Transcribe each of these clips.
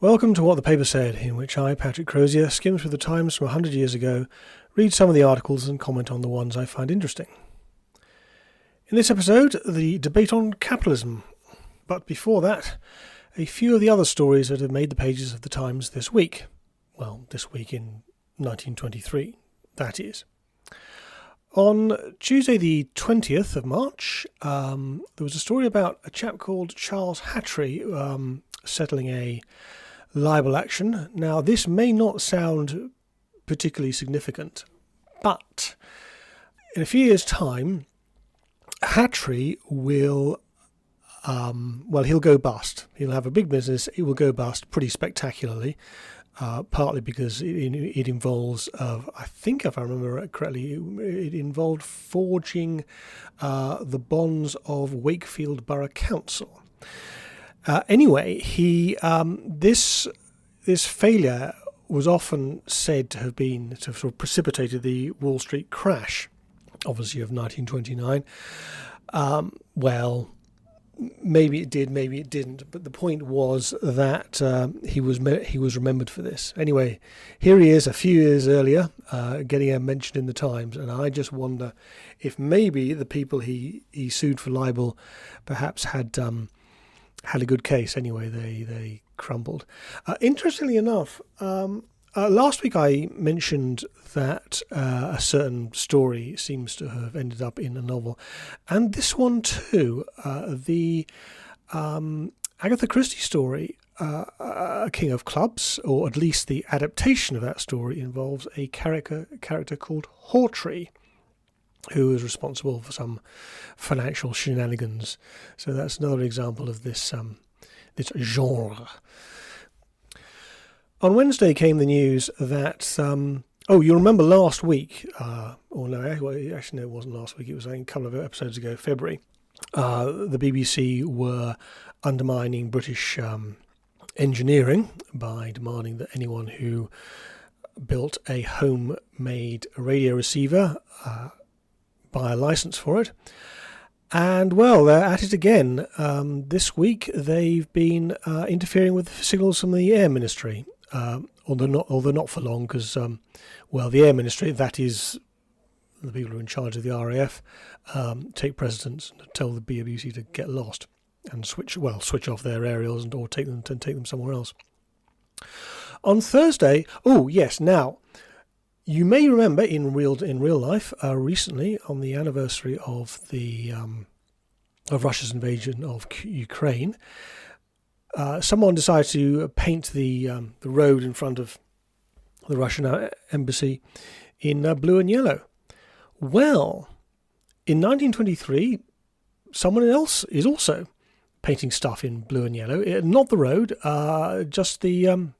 Welcome to What the Paper Said, in which I, Patrick Crozier, skim through the Times from 100 years ago, read some of the articles and comment on the ones I find interesting. In this episode, the debate on capitalism. But before that, a few of the other stories that have made the pages of the Times this week. Well, this week in 1923, that is. On Tuesday the 20th of March, there was a story about a chap called Charles Hattrey settling a libel action. Now, this may not sound particularly significant, but in a few years' time, Hattrey will, he'll go bust. He'll have a big business. It will go bust pretty spectacularly, partly because it involves, I think if I remember correctly, it involved forging the bonds of Wakefield Borough Council. Anyway, this failure was often said to have sort of precipitated the Wall Street crash, obviously of 1929. Well, maybe it did, maybe it didn't. But the point was that he was remembered for this. Anyway, here he is a few years earlier, getting a mention in the Times, and I just wonder if maybe the people he sued for libel perhaps had a good case. Anyway, they crumbled. Interestingly enough, last week I mentioned that a certain story seems to have ended up in a novel, and this one too, the Agatha Christie story, King of Clubs, or at least the adaptation of that story, involves a character called Hawtrey, who is responsible for some financial shenanigans. So that's another example of this genre. On Wednesday came the news that, you remember last week, actually no, it wasn't last week, it was a couple of episodes ago, February, the BBC were undermining British engineering by demanding that anyone who built a homemade radio receiver buy a license for it. And, well, they're at it again. This week they've been interfering with signals from the Air Ministry, although not for long, because, the Air Ministry, that is the people who are in charge of the RAF, take precedence and tell the BBC to get lost and switch off their aerials or take them somewhere else. On Thursday, now, you may remember in real life, recently on the anniversary of of Russia's invasion of Ukraine, someone decided to paint the road in front of the Russian embassy in blue and yellow. Well, in 1923, someone else is also painting stuff in blue and yellow. Not the road, just the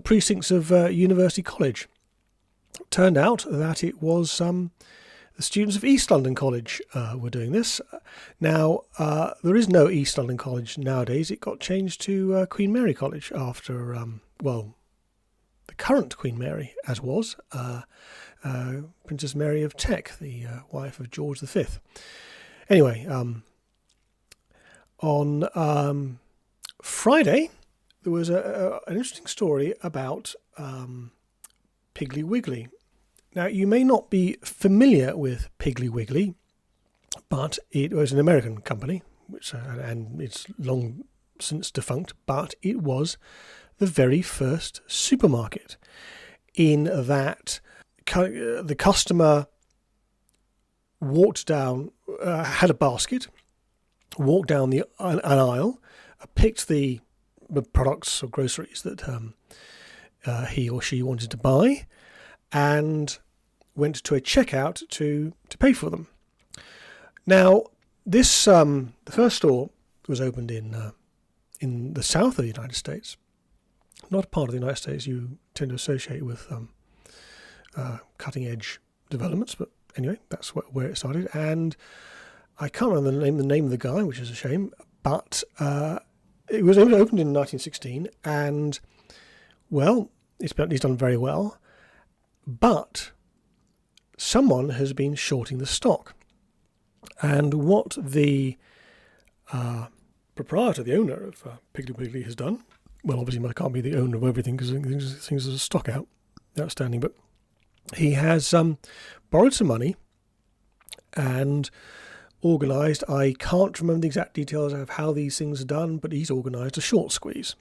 precincts of University College. Turned out that it was the students of East London College were doing this. Now, there is no East London College nowadays. It got changed to Queen Mary College after, the current Queen Mary, as was Princess Mary of Teck, the wife of George V. Anyway, on Friday, there was an interesting story about Piggly Wiggly. Now, you may not be familiar with Piggly Wiggly, but it was an American company, and it's long since defunct, but it was the very first supermarket in that the customer walked down, had a basket, walked down an aisle, picked the products or groceries that he or she wanted to buy, and went to a checkout to pay for them. Now, this the first store was opened in the south of the United States, not a part of the United States you tend to associate with cutting edge developments, but anyway, that's where it started. And I can't remember the name of the guy, which is a shame, but it was opened in 1916, and he's done very well, but someone has been shorting the stock. And what the proprietor, the owner of Piggly Wiggly, has done well, obviously I can't be the owner of everything because things are stock outstanding, but he has borrowed some money and organised, I can't remember the exact details of how these things are done, but he's organised a short squeeze.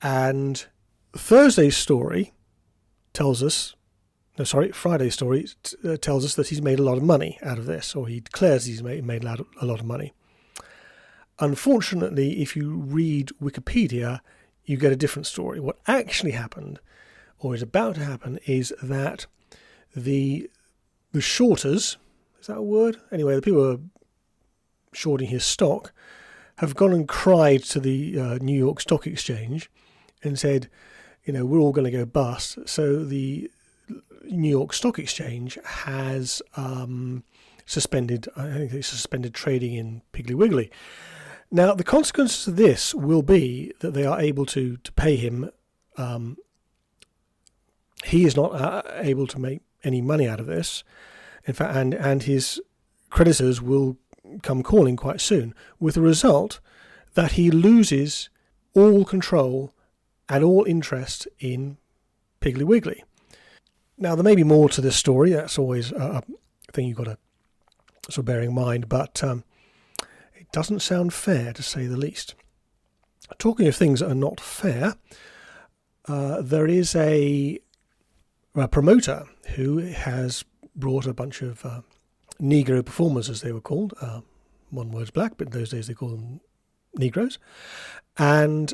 And Friday's story tells us that he's made a lot of money out of this, or he declares he's made a lot of money. Unfortunately, if you read Wikipedia, you get a different story. What actually happened, or is about to happen, is that the shorters, is that a word? Anyway, the people who are shorting his stock have gone and cried to the New York Stock Exchange and said, we're all going to go bust. So the New York Stock Exchange has suspended trading in Piggly Wiggly. Now, the consequences of this will be that they are able to pay him. He is not able to make any money out of this. In fact, and his creditors will come calling quite soon, with the result that he loses all control and all interest in Piggly Wiggly. Now, there may be more to this story. That's always a thing you've got to sort of bear in mind, but it doesn't sound fair, to say the least. Talking of things that are not fair, there is a promoter who has brought a bunch of Negro performers, as they were called. One word's black, but in those days they called them Negroes. And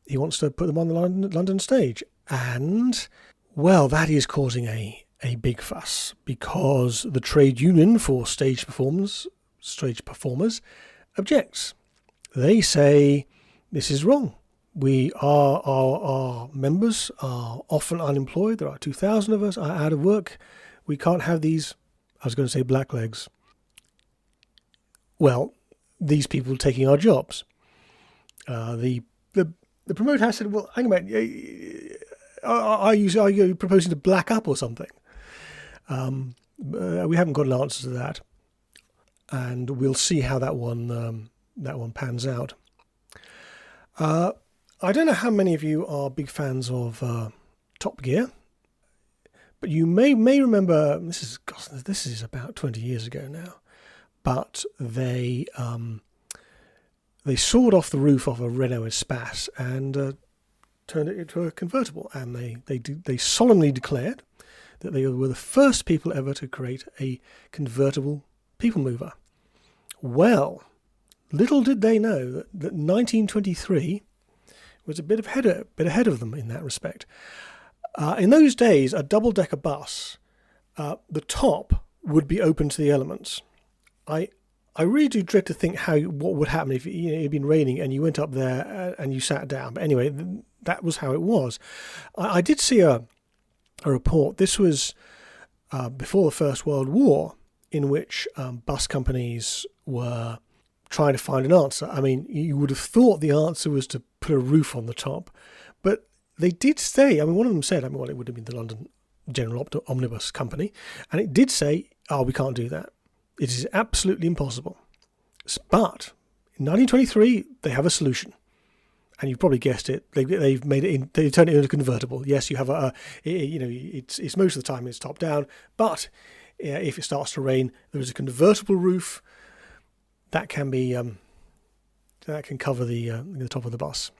he wants to put them on the London stage. And, well, that is causing a big fuss, because the trade union for stage performers objects. They say this is wrong. Our members are often unemployed. There are 2,000 of us are out of work. We can't have these, I was going to say blacklegs. Well, these people taking our jobs. The promoter has said, well, hang on a minute, are you proposing to black up or something? We haven't got an answer to that, and we'll see how that one pans out. I don't know how many of you are big fans of Top Gear, but you may remember, this is about 20 years ago now, but they sawed off the roof of a Renault Espace and turned it into a convertible, and they solemnly declared that they were the first people ever to create a convertible people mover. Well, little did they know that 1923 was a bit ahead of them in that respect. In those days, a double-decker bus, the top would be open to the elements. I really do dread to think what would happen if it had been raining and you went up there and you sat down. But anyway, that was how it was. I did see a report. This was before the First World War, in which bus companies were trying to find an answer. I mean, you would have thought the answer was to put a roof on the top, but they did say, one of them said, it would have been the London General Omnibus Company, and it did say, we can't do that. It is absolutely impossible. But in 1923, they have a solution. And you've probably guessed it. They've made it. They turned it into a convertible. Yes, you have it's most of the time it's top down. But if it starts to rain, there is a convertible roof that can be that can cover the top of the bus.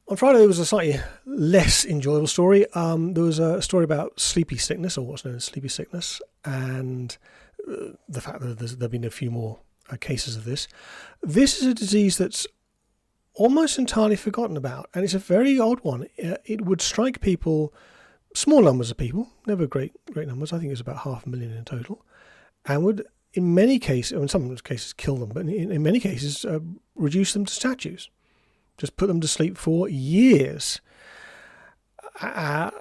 On Friday, there was a slightly less enjoyable story. There was a story about sleepy sickness, or what's known as sleepy sickness, and the fact that there have been a few more cases of this. This is a disease that's almost entirely forgotten about, and it's a very odd one. It would strike people, small numbers of people, never great numbers. I think it's about 500,000 in total, and would, in many cases, in some cases kill them, but in many cases reduce them to statues. Just put them to sleep for years. Some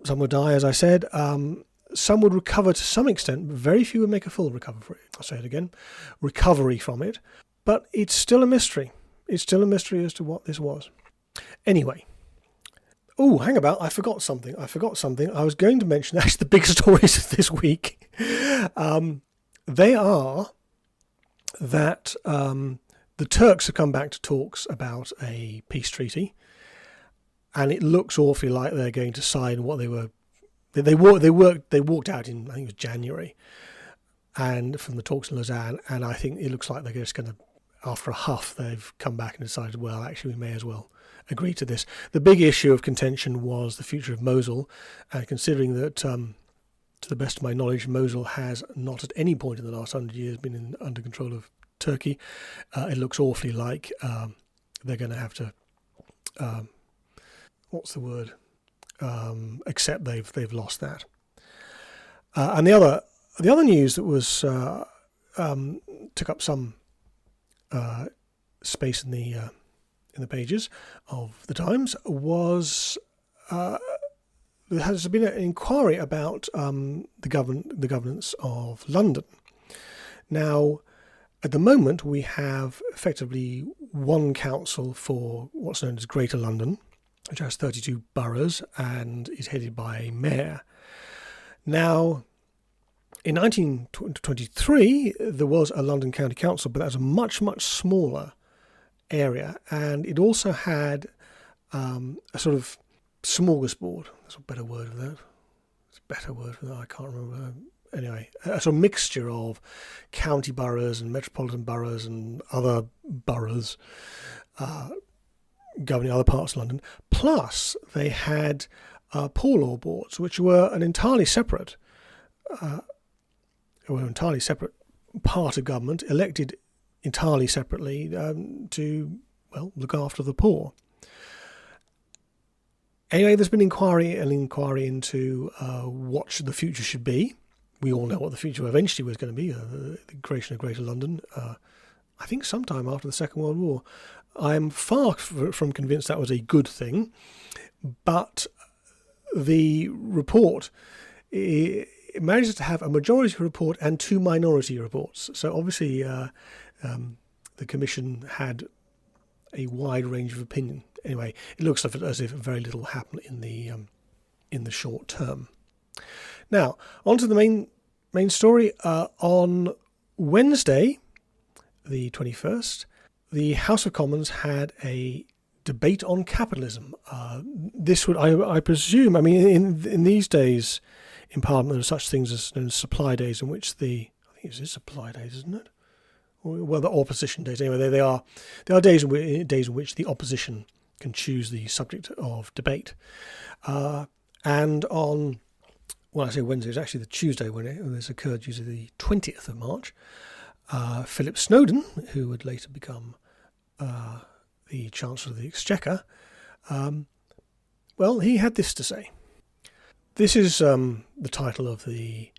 would die, as I said. Some would recover to some extent, but very few would make a full recovery. I'll say it again, recovery from it. But it's still a mystery. It's still a mystery as to what this was. Anyway. Oh, hang about. I forgot something. I was going to mention, actually, the big stories of this week. They are that the Turks have come back to talks about a peace treaty, and it looks awfully like they're going to sign what they were. They walked out in, I think it was January, and from the talks in Lausanne, and I think it looks like they're just going to, after a huff, they've come back and decided, well, actually, we may as well agree to this. The big issue of contention was the future of Mosul, and considering that, to the best of my knowledge, Mosul has not at any point in the last 100 years been under control of Turkey, it looks awfully like they're going to have to, what's the word? Accept they've lost that. And the other news that was took up some space in the pages of the Times was there has been an inquiry about the governance of London. Now, at the moment, we have effectively one council for what's known as Greater London, which has 32 boroughs and is headed by a mayor. Now, in 1923, there was a London County Council, but that was a much, much smaller area, and it also had a sort of smorgasbord. There's a better word for that. It's a better word for that. I can't remember. Anyway, a sort of mixture of county boroughs and metropolitan boroughs and other boroughs governing other parts of London. Plus, they had poor law boards, which were an entirely separate part of government, elected entirely separately to, well, look after the poor. Anyway, there's been an inquiry into what the future should be. We all know what the future eventually was going to be, the creation of Greater London, I think sometime after the Second World War. I'm far from convinced that was a good thing, but the report, it manages to have a majority report and two minority reports. So obviously the Commission had a wide range of opinion. Anyway, it looks as if very little happened in the short term. Now, on to the main story. On Wednesday, the 21st, the House of Commons had a debate on capitalism. This would, I presume, I mean, in these days in Parliament, there are such things as known as supply days, in which I think it is supply days, isn't it? Well, the opposition days. Anyway, they are days in which the opposition can choose the subject of debate. And on, well, I say Wednesday, it's actually the Tuesday when this occurred, usually the 20th of March. Philip Snowden, who would later become the Chancellor of the Exchequer, well, he had this to say. This is the title of the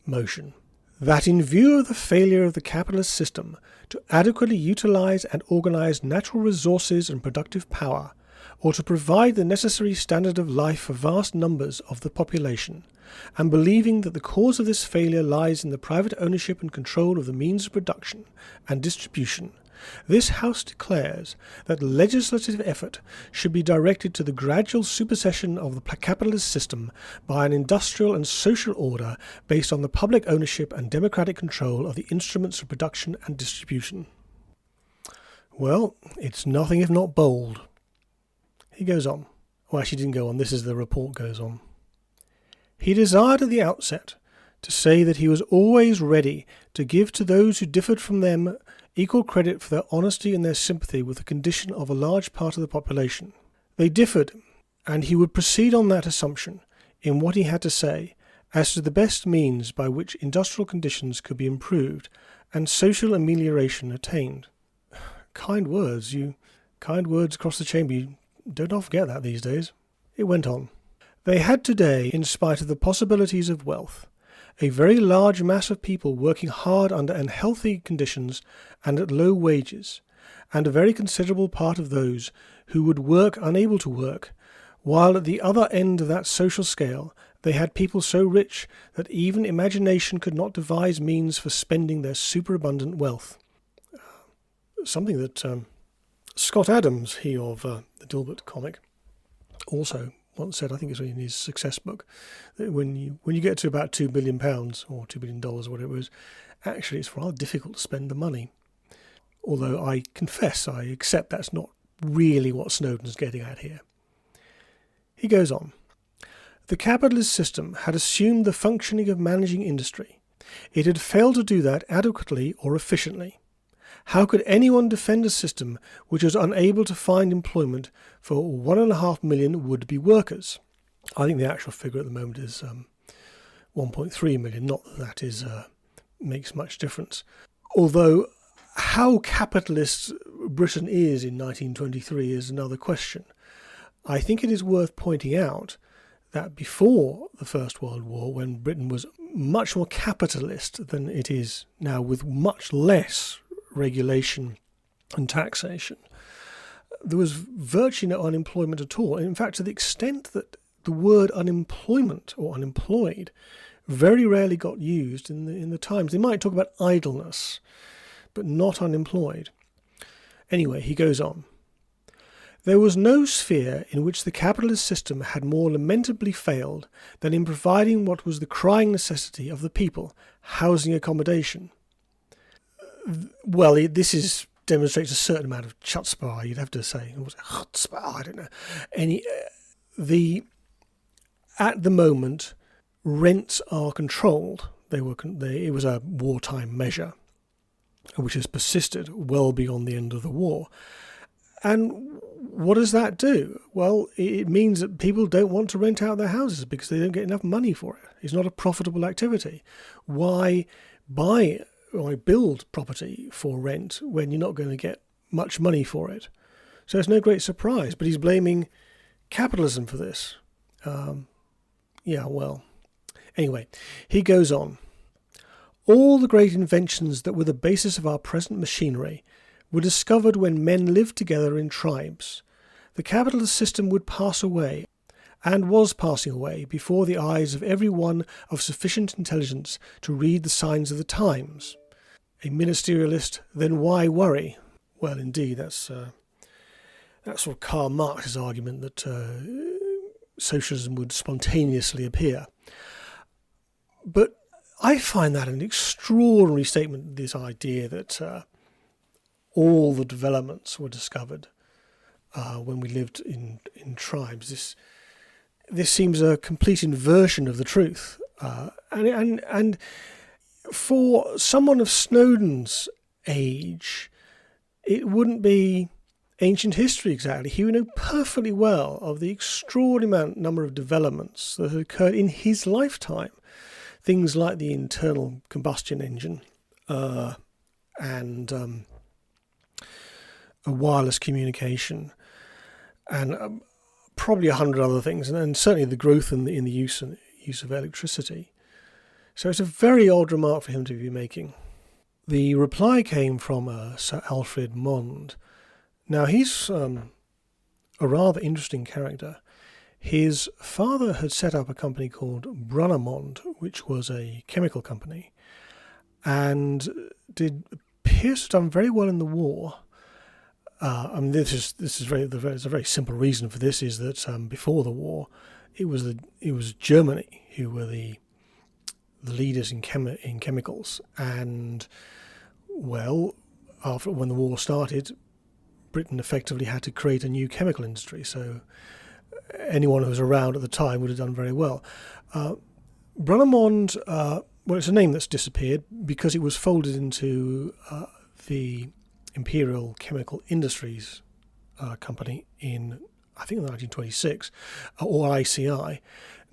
motion. That in view of the failure of the capitalist system to adequately utilise and organise natural resources and productive power, or to provide the necessary standard of life for vast numbers of the population, and believing that the cause of this failure lies in the private ownership and control of the means of production and distribution, this House declares that legislative effort should be directed to the gradual supersession of the capitalist system by an industrial and social order based on the public ownership and democratic control of the instruments of production and distribution. Well, it's nothing if not bold. He goes on. Well, actually, he didn't go on. This is the report goes on. He desired at the outset to say that he was always ready to give to those who differed from them equal credit for their honesty and their sympathy with the condition of a large part of the population. They differed, and he would proceed on that assumption in what he had to say as to the best means by which industrial conditions could be improved and social amelioration attained. Kind words across the chamber. You don't often forget that these days. It went on. They had today, in spite of the possibilities of wealth, a very large mass of people working hard under unhealthy conditions and at low wages, and a very considerable part of those who would work unable to work, while at the other end of that social scale they had people so rich that even imagination could not devise means for spending their superabundant wealth. Something that Scott Adams, he of the Dilbert comic, also once said, I think it's in his success book, that when you get to about £2 billion or $2 billion or whatever it was, actually it's rather difficult to spend the money. although I confess I accept that's not really what Snowden's getting at here. He goes on. The capitalist system had assumed the functioning of managing industry. It had failed to do that adequately or efficiently. How could anyone defend a system which was unable to find employment for 1.5 million would-be workers? I think the actual figure at the moment is 1.3 million, not that is makes much difference. Although how capitalist Britain is in 1923 is another question. I think it is worth pointing out that before the First World War, when Britain was much more capitalist than it is now, with much less regulation and taxation, there was virtually no unemployment at all. In fact, to the extent that the word unemployment or unemployed very rarely got used in the Times. They might talk about idleness, but not unemployed. Anyway, he goes on. There was no sphere in which the capitalist system had more lamentably failed than in providing what was the crying necessity of the people, housing accommodation. Well, this demonstrates a certain amount of chutzpah, you'd have to say. Or was it chutzpah? I don't know. At the moment, rents are controlled. It was a wartime measure, which has persisted well beyond the end of the war. And what does that do? Well, it means that people don't want to rent out their houses because they don't get enough money for it. It's not a profitable activity. Why build property for rent when you're not going to get much money for it? So it's no great surprise, but he's blaming capitalism for this. Anyway, he goes on. All the great inventions that were the basis of our present machinery were discovered when men lived together in tribes. The capitalist system would pass away, and was passing away, before the eyes of every one of sufficient intelligence to read the signs of the times. A ministerialist, then why worry? Well, indeed, that's sort of Karl Marx's argument that socialism would spontaneously appear. But I find that an extraordinary statement, this idea that all the developments were discovered when we lived in tribes. This seems a complete inversion of the truth. And for someone of Snowden's age, it wouldn't be ancient history exactly. He would know perfectly well of the extraordinary number of developments that had occurred in his lifetime. Things like the internal combustion engine and a wireless communication and probably 100 other things, and certainly the growth in the use of electricity. So it's a very odd remark for him to be making. The reply came from Sir Alfred Mond. Now he's a rather interesting character. His father had set up a company called Brunnermond, which was a chemical company, and appears to have done very well in the war. There's a very simple reason for this, is that before the war, it was Germany who were the leaders in chemicals, and when the war started, Britain effectively had to create a new chemical industry. So anyone who was around at the time would have done very well. Brunnermond, it's a name that's disappeared because it was folded into the Imperial Chemical Industries Company in, I think, 1926, or ICI.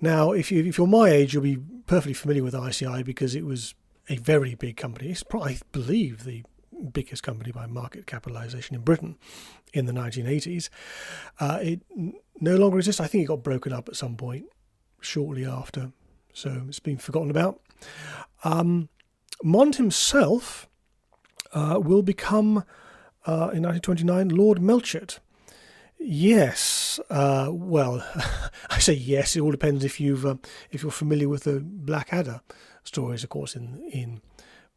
Now, if you're my age, you'll be perfectly familiar with ICI because it was a very big company. It's probably, I believe, the biggest company by market capitalization in Britain in the 1980s. It no longer exists. I think it got broken up at some point shortly after, so it's been forgotten about. Mond himself will become, in 1929, Lord Melchett. Yes, well, I say yes. It all depends if you're familiar with the Blackadder stories. Of course, in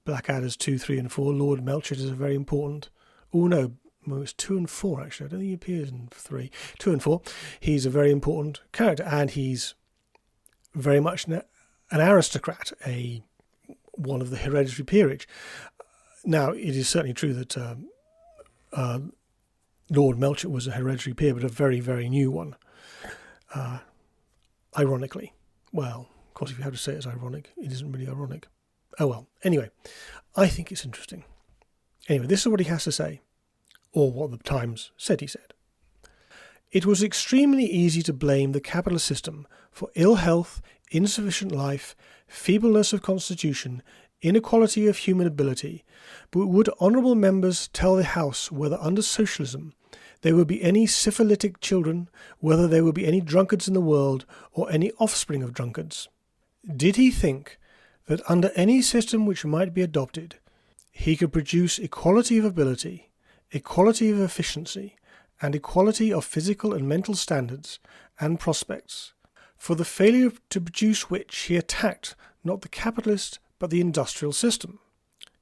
Blackadders 2, 3, and 4, Lord Melchett is a very important. Oh no, it's 2 and 4 actually. I don't think he appears in 3. 2 and 4. He's a very important character, and he's very much an aristocrat, one of the hereditary peerage. Now, it is certainly true that Lord Melchett was a hereditary peer, but a very, very new one. Ironically. Well, of course, if you have to say it's ironic, it isn't really ironic. Oh well. Anyway, I think it's interesting. Anyway, this is what he has to say, or what the Times said he said. It was extremely easy to blame the capitalist system for ill health, insufficient life, feebleness of constitution, inequality of human ability, but would honourable members tell the House whether under socialism there would be any syphilitic children, whether there would be any drunkards in the world, or any offspring of drunkards? Did he think that under any system which might be adopted, he could produce equality of ability, equality of efficiency, and equality of physical and mental standards and prospects, for the failure to produce which he attacked not the capitalist but the industrial system?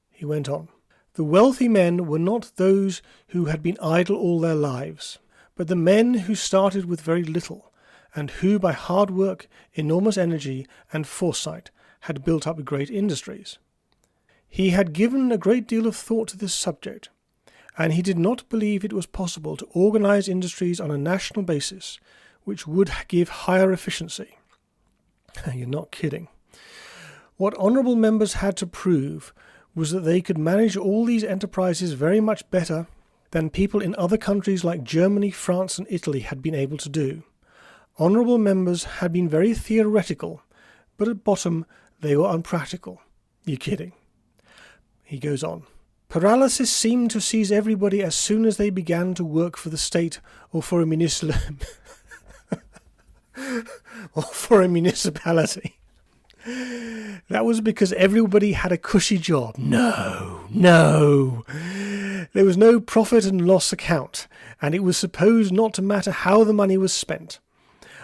He went on. The wealthy men were not those who had been idle all their lives, but the men who started with very little, and who by hard work, enormous energy, and foresight had built up great industries. He had given a great deal of thought to this subject, and he did not believe it was possible to organize industries on a national basis which would give higher efficiency. You're not kidding. What honourable members had to prove was that they could manage all these enterprises very much better than people in other countries like Germany, France and Italy had been able to do. Honourable members had been very theoretical, but at bottom they were unpractical. You're kidding. He goes on. Paralysis seemed to seize everybody as soon as they began to work for the state or for a municipality. That was because everybody had a cushy job. No. There was no profit and loss account, and it was supposed not to matter how the money was spent.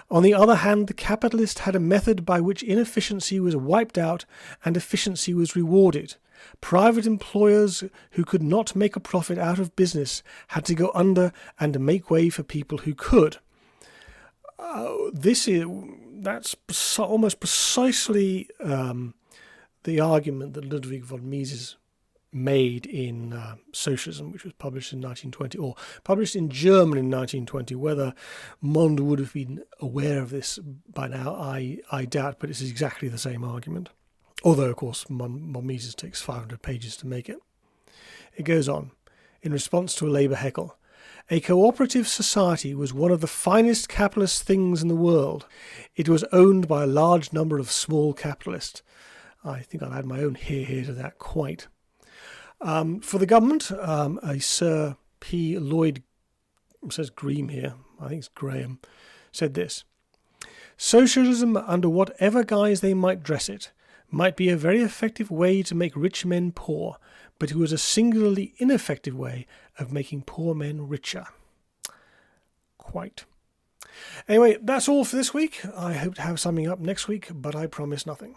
On the other hand, the capitalist had a method by which inefficiency was wiped out and efficiency was rewarded. Private employers who could not make a profit out of business had to go under and make way for people who could. That's almost precisely the argument that Ludwig von Mises made in Socialism, which was published in 1920, or published in German in 1920. Whether Mond would have been aware of this by now, I doubt, but it's exactly the same argument. Although, of course, von Mises takes 500 pages to make it. It goes on. In response to a Labour heckle, a cooperative society was one of the finest capitalist things in the world. It was owned by a large number of small capitalists. I think I'll add my own here to that quite. For the government, a Sir P. Lloyd, it says Graham here, I think it's Graham, said this. Socialism, under whatever guise they might dress it, might be a very effective way to make rich men poor, but it was a singularly ineffective way of making poor men richer. Quite. Anyway, that's all for this week. I hope to have something up next week, but I promise nothing.